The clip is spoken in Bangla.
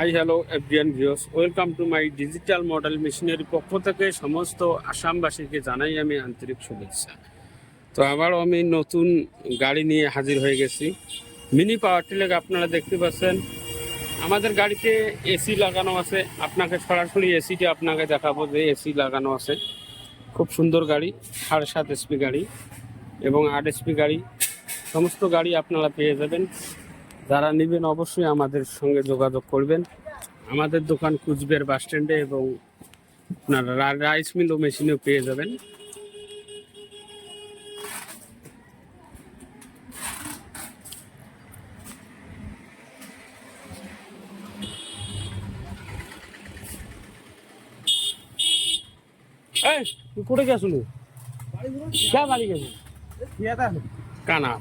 Hi hello everyone viewers, welcome to my digital model machinery পক্ষ থেকে সমস্ত আসামবাসীকে জানাই আমি আন্তরিক শুভেচ্ছা। তো আবারও আমি নতুন গাড়ি নিয়ে হাজির হয়ে গেছি। মিনি পাওয়ার টিলার আপনারা দেখতে পাচ্ছেন। আমাদের গাড়িতে এসি লাগানো আছে। আপনাকে সরাসরি এসিটি আপনাকে দেখাবো যে এসি লাগানো আছে। খুব সুন্দর গাড়ি, 7.5 এসপি গাড়ি এবং 8 এসপি গাড়ি, সমস্ত গাড়ি আপনারা পেয়ে যাবেন। যারা নেবেন অবশ্যই আমাদের সঙ্গে যোগাযোগ করবেন। আমাদের দোকান কুচবিহার বাস স্ট্যান্ডে এবং আপনার রাইস মিল ও মেশিনেও পেয়ে যাবেন। এই তুই কোথায় গেছিল? কে বাড়ি গেছে? কানা